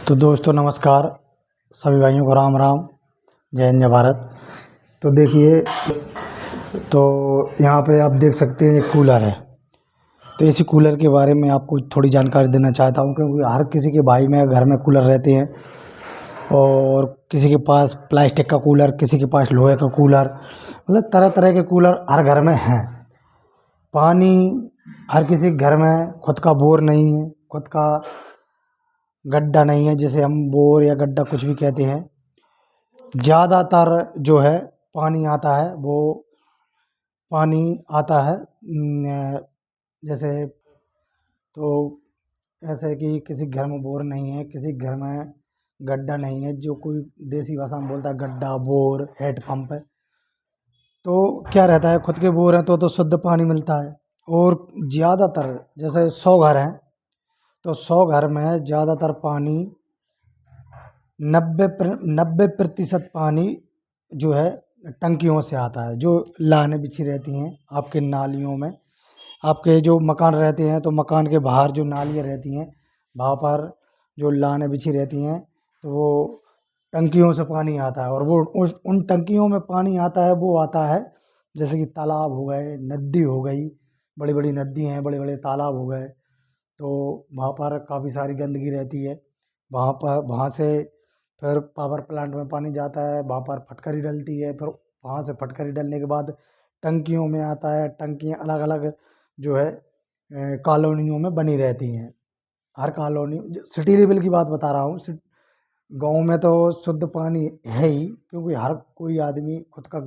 तो दोस्तों नमस्कार, सभी भाइयों को राम राम, जय हिंद जय भारत। तो देखिए, तो यहाँ पे आप देख सकते हैं एक कूलर है। तो इसी कूलर के बारे में आपको थोड़ी जानकारी देना चाहता हूँ, क्योंकि हर किसी के भाई में घर में कूलर रहते हैं और किसी के पास प्लास्टिक का कूलर, किसी के पास लोहे का कूलर, मतलब तरह तरह के कूलर हर घर में हैं। पानी हर किसी के घर में खुद का बोर नहीं है, खुद का गड्ढा नहीं है, जिसे हम बोर या गड्ढा कुछ भी कहते हैं। ज़्यादातर जो है पानी आता है, वो पानी आता है जैसे, तो ऐसे कि किसी घर में बोर नहीं है, किसी घर में गड्ढा नहीं है, जो कोई देसी भाषा में बोलता है गड्ढा, बोर, हैंडपंप है। तो क्या रहता है, खुद के बोर हैं तो शुद्ध पानी मिलता है। और ज़्यादातर जैसे 100 घर हैं, तो 100 घर में ज़्यादातर पानी 90% पानी जो है टंकियों से आता है, जो लाइनें बिछी रहती हैं आपके नालियों में। आपके जो मकान रहते हैं तो मकान के बाहर जो नालियाँ रहती हैं, वहाँ पर जो लाइनें बिछी रहती हैं, तो वो टंकियों से पानी आता है। और वो उन टंकियों में पानी आता है, वो आता है जैसे कि तालाब हो गए, नदी हो गई, बड़ी बड़ी नदी हैं, बड़े बड़े तालाब हो गए। तो वहाँ पर काफ़ी सारी गंदगी रहती है। वहाँ से फिर पावर प्लांट में पानी जाता है, वहाँ पर फटकरी डलती है, फिर वहाँ से फटकरी डलने के बाद टंकियों में आता है। टंकियाँ अलग अलग जो है कॉलोनियों में बनी रहती हैं। हर कॉलोनी, सिटी लेवल की बात बता रहा हूँ। गांव में तो शुद्ध पानी है ही, क्योंकि हर कोई आदमी खुद का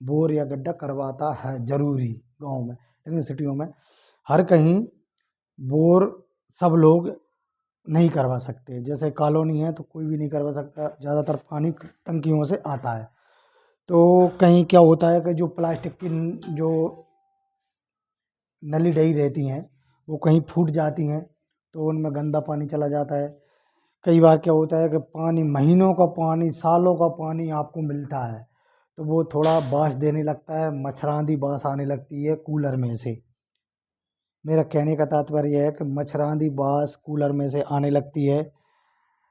बोर या गड्ढा करवाता है ज़रूरी गांव में। लेकिन सिटियों में हर कहीं बोर सब लोग नहीं करवा सकते। जैसे कॉलोनी है तो कोई भी नहीं करवा सकता, ज़्यादातर पानी टंकियों से आता है। तो कहीं क्या होता है कि जो प्लास्टिक की जो नली डही रहती हैं, वो कहीं फूट जाती हैं, तो उनमें गंदा पानी चला जाता है। कई बार क्या होता है कि पानी, महीनों का पानी, सालों का पानी आपको मिलता है, तो वो थोड़ा बास देने लगता है, मच्छरांदी बास आने लगती है कूलर में से। मेरा कहने का तात्पर्य है कि मच्छरांदी बास कूलर में से आने लगती है।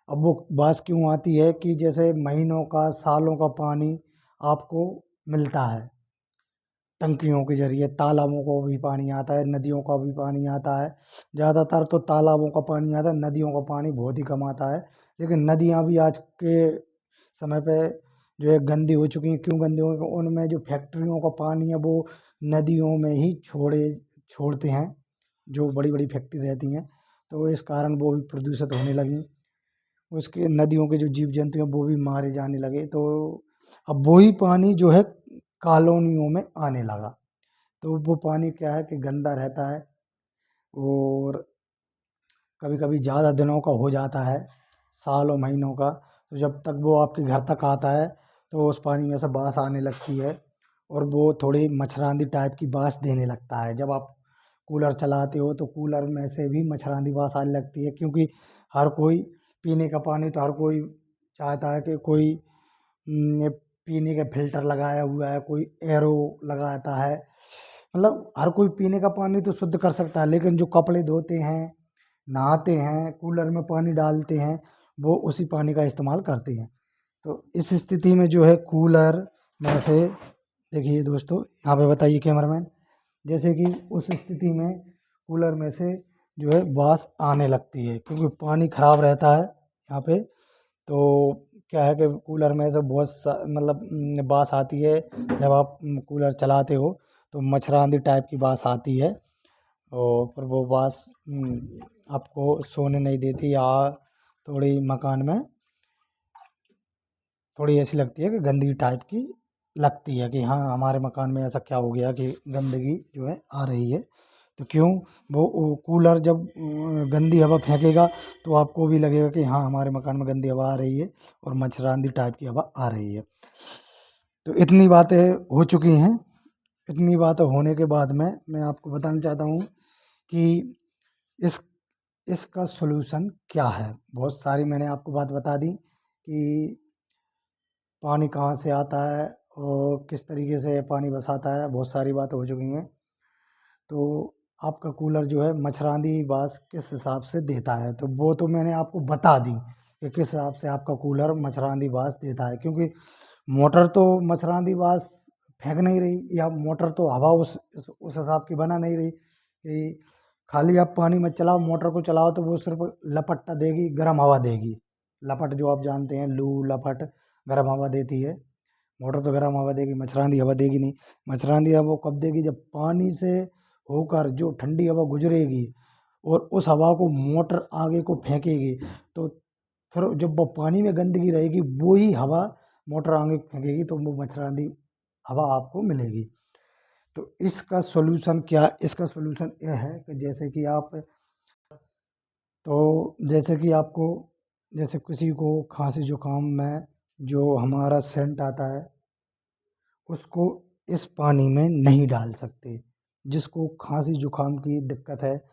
अब वो बास क्यों आती है कि जैसे महीनों का, सालों का पानी आपको मिलता है टंकियों के ज़रिए। तालाबों को भी पानी आता है, नदियों का भी पानी आता है। ज़्यादातर तो तालाबों का पानी आता है, नदियों का पानी बहुत ही कम आता है। लेकिन नदियाँ भी आज के समय पे जो है गंदी हो चुकी हैं। क्यों गंदी हो गई? उनमें जो फैक्ट्रियों का पानी है वो नदियों में ही छोड़ते हैं, जो बड़ी बड़ी फैक्ट्री रहती हैं। तो इस कारण वो भी प्रदूषित होने लगी। उसके नदियों के जो जीव जंतु हैं वो भी मारे जाने लगे। तो अब वही पानी जो है कॉलोनियों में आने लगा। तो वो पानी क्या है कि गंदा रहता है, और कभी कभी ज़्यादा दिनों का हो जाता है, सालों महीनों का। तो जब तक वो आपके घर तक आता है तो उस पानी में से बास आने लगती है, और वो थोड़ी मच्छरांदी टाइप की बास देने लगता है। जब आप कूलर चलाते हो तो कूलर में से भी मच्छरांदी बास आने लगती है, क्योंकि हर कोई पीने का पानी तो हर कोई चाहता है कि कोई पीने का फ़िल्टर लगाया हुआ है, कोई एरो लगाता है। मतलब हर कोई पीने का पानी तो शुद्ध कर सकता है, लेकिन जो कपड़े धोते हैं, नहाते हैं, कूलर में पानी डालते हैं, वो उसी पानी का इस्तेमाल करते हैं। तो इस स्थिति में जो है कूलर में से, देखिए दोस्तों, यहाँ पे बताइए कैमरामैन, जैसे कि उस स्थिति में कूलर में से जो है बास आने लगती है, क्योंकि पानी ख़राब रहता है यहाँ पे। तो क्या है कि कूलर में से बहुत मतलब बास आती है। जब आप कूलर चलाते हो तो मच्छरांदी टाइप की बास आती है, और फिर वो बास आपको सोने नहीं देती, या थोड़ी मकान में थोड़ी ऐसी लगती है कि गंदगी टाइप की लगती है, कि हाँ हमारे मकान में ऐसा क्या हो गया कि गंदगी जो है आ रही है। तो क्यों, वो कूलर जब गंदी हवा फेंकेगा तो आपको भी लगेगा कि हाँ हमारे मकान में गंदी हवा आ रही है, और मच्छरांदी टाइप की हवा आ रही है। तो इतनी बातें हो चुकी हैं। इतनी बातें होने के बाद में मैं आपको बताना चाहता हूँ कि इस इसका सॉल्यूशन क्या है। बहुत सारी मैंने आपको बात बता दी कि पानी कहाँ से आता है और किस तरीके से पानी बसाता है। बहुत सारी बातें हो चुकी हैं। तो आपका कूलर जो है मच्छरांदी बास किस हिसाब से देता है, तो वो तो मैंने आपको बता दी कि किस हिसाब से आपका कूलर मच्छरदानी बास देता है, क्योंकि मोटर तो मच्छरदानी बास फेंक नहीं रही, या मोटर तो हवा उस हिसाब की बना नहीं रही कि खाली आप पानी मत चलाओ, मोटर को चलाओ तो वो सिर्फ लपटता देगी, गर्म हवा देगी। लपट जो आप जानते हैं, लू लपट गर्म हवा देती है। मोटर तो गर्म हवा देगी, मच्छरदानी हवा देगी नहीं। मच्छरदानी हवा वो कब देगी, जब पानी से होकर जो ठंडी हवा गुजरेगी और उस हवा को मोटर आगे को फेंकेगी, तो फिर जब वो पानी में गंदगी रहेगी वो ही हवा मोटर आगे फेंकेगी, तो वो मच्छरदानी हवा आपको मिलेगी। तो इसका सॉल्यूशन क्या, इसका सॉल्यूशन यह है कि जैसे कि आपको, जैसे किसी को खांसी जुकाम में जो हमारा सेंट आता है उसको इस पानी में नहीं डाल सकते। जिसको खांसी जुकाम की दिक्कत है,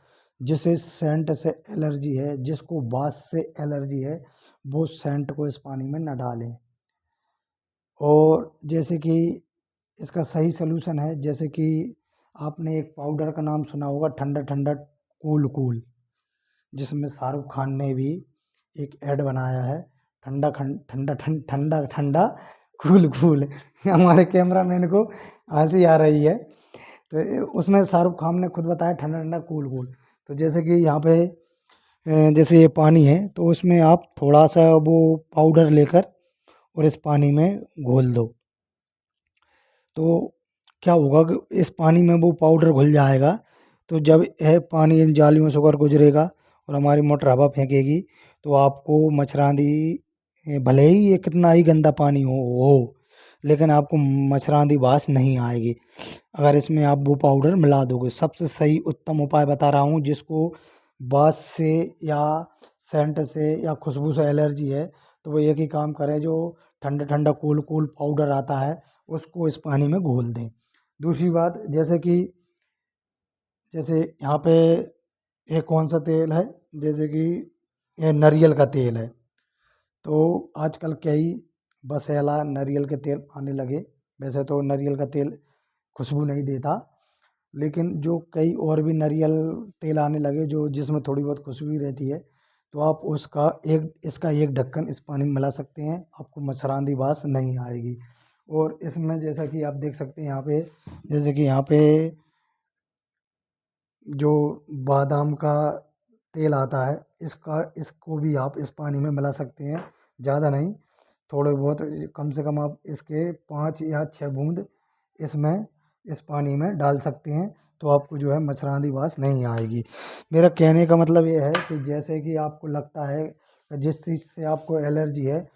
जिसे सेंट से एलर्जी है, जिसको बास से एलर्जी है, वो सेंट को इस पानी में न डालें। और जैसे कि इसका सही सलूशन है, जैसे कि आपने एक पाउडर का नाम सुना होगा, ठंडा ठंडा कूल कूल, जिसमें शाहरुख खान ने भी एक ऐड बनाया है, ठंडा ठंडा ठंडा ठंडा कूल कूल। हमारे कैमरामैन को हंसी आ रही है, तो उसमें शाहरुख खान ने खुद बताया ठंडा ठंडा कूल कूल। तो जैसे कि यहाँ पे जैसे ये पानी है, तो उसमें आप थोड़ा सा वो पाउडर लेकर और इस पानी में घोल दो, तो क्या होगा कि इस पानी में वो पाउडर घुल जाएगा। तो जब यह पानी इन जालियों से होकर गुजरेगा और हमारी मोटर हवा फेंकेगी, तो आपको मच्छरदानी, भले ही ये कितना ही गंदा पानी हो लेकिन आपको मच्छरदानी बास नहीं आएगी अगर इसमें आप वो पाउडर मिला दोगे। सबसे सही उत्तम उपाय बता रहा हूँ, जिसको बास से या सेंट से या खुशबू से एलर्जी है, तो वो एक ही काम करें, जो ठंडा ठंडा कूल कूल पाउडर आता है उसको इस पानी में घोल दें। दूसरी बात, जैसे यहाँ पे ये कौन सा तेल है, जैसे कि ये नारियल का तेल है, तो आजकल कई बसेला नारियल के तेल आने लगे। वैसे तो नारियल का तेल खुशबू नहीं देता, लेकिन जो कई और भी नारियल तेल आने लगे जो जिसमें थोड़ी बहुत खुशबू रहती है, तो आप इसका एक ढक्कन इस पानी में मिला सकते हैं, आपको मच्छरदानी बास नहीं आएगी। और इसमें जैसा कि आप देख सकते हैं यहाँ पे, जैसे कि यहाँ पे जो बादाम का तेल आता है, इसको भी आप इस पानी में मिला सकते हैं, ज़्यादा नहीं, थोड़े बहुत, कम से कम आप इसके 5 या 6 बूंद इसमें इस पानी में डाल सकते हैं, तो आपको जो है मच्छरदानी बास नहीं आएगी। मेरा कहने का मतलब ये है कि जैसे कि आपको लगता है कि जिस चीज़ से आपको एलर्जी है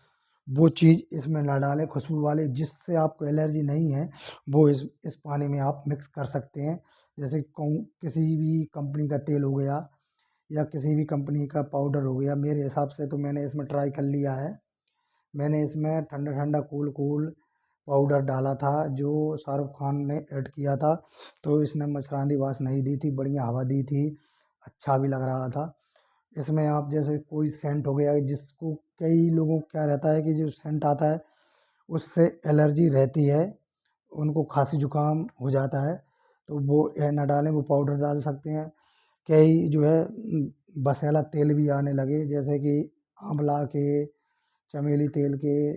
वो चीज़ इसमें ना डालें, खुशबू वाले जिससे आपको एलर्जी नहीं है वो इस पानी में आप मिक्स कर सकते हैं। जैसे किसी भी कंपनी का तेल हो गया या किसी भी कंपनी का पाउडर हो गया, मेरे हिसाब से तो मैंने इसमें ट्राई कर लिया है। मैंने इसमें ठंडा ठंडा कूल कूल पाउडर डाला था जो शाहरुख खान ने ऐड किया था, तो इसने मच्छरदानी बास नहीं दी थी, बढ़िया हवा दी थी, अच्छा भी लग रहा था। इसमें आप जैसे कोई सेंट हो गया, जिसको कई लोगों को क्या रहता है कि जो सेंट आता है उससे एलर्जी रहती है, उनको खांसी जुकाम हो जाता है, तो वो यह ना डालें, वो पाउडर डाल सकते हैं। कई जो है बसेला तेल भी आने लगे, जैसे कि आंवला के, चमेली तेल के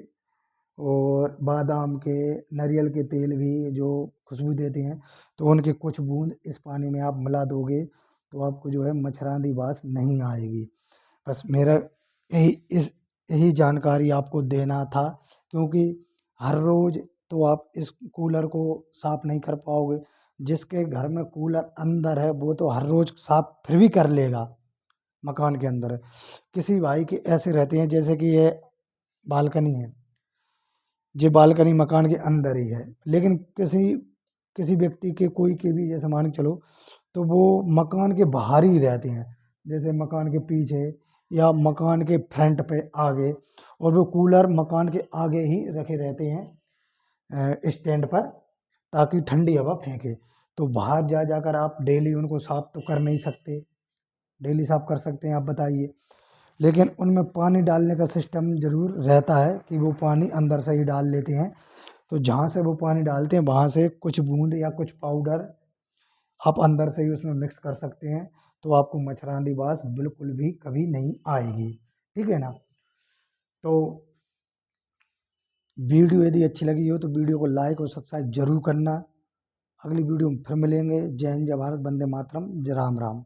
और बादाम के, नारियल के तेल भी जो खुशबू देते हैं, तो उनके कुछ बूंद इस पानी में आप मिला दोगे, तो आपको जो है मच्छरदानी बास नहीं आएगी। बस मेरा यही जानकारी आपको देना था, क्योंकि हर रोज़ तो आप इस कूलर को साफ़ नहीं कर पाओगे। जिसके घर में कूलर अंदर है वो तो हर रोज़ साफ़ फिर भी कर लेगा, मकान के अंदर है। किसी भाई के ऐसे रहते हैं, जैसे कि ये बालकनी है, ये बालकनी मकान के अंदर ही है, लेकिन किसी किसी व्यक्ति के, कोई के भी, जैसे मान के चलो, तो वो मकान के बाहर ही रहते हैं, जैसे मकान के पीछे या मकान के फ्रंट पे आगे, और वो कूलर मकान के आगे ही रखे रहते हैं स्टैंड पर, ताकि ठंडी हवा फेंके। तो बाहर जा जाकर आप डेली उनको साफ तो कर नहीं सकते, डेली साफ कर सकते हैं आप बताइए, लेकिन उनमें पानी डालने का सिस्टम ज़रूर रहता है कि वो पानी अंदर से ही डाल लेते हैं। तो जहाँ से वो पानी डालते हैं वहाँ से कुछ बूंद या कुछ पाउडर आप अंदर से ही उसमें मिक्स कर सकते हैं, तो आपको मच्छरदानी बास बिल्कुल भी कभी नहीं आएगी। ठीक है ना। तो वीडियो यदि अच्छी लगी हो तो वीडियो को लाइक और सब्सक्राइब जरूर करना। अगली वीडियो में फिर मिलेंगे। जय हिंद, जय भारत, वंदे मातरम, जय राम राम।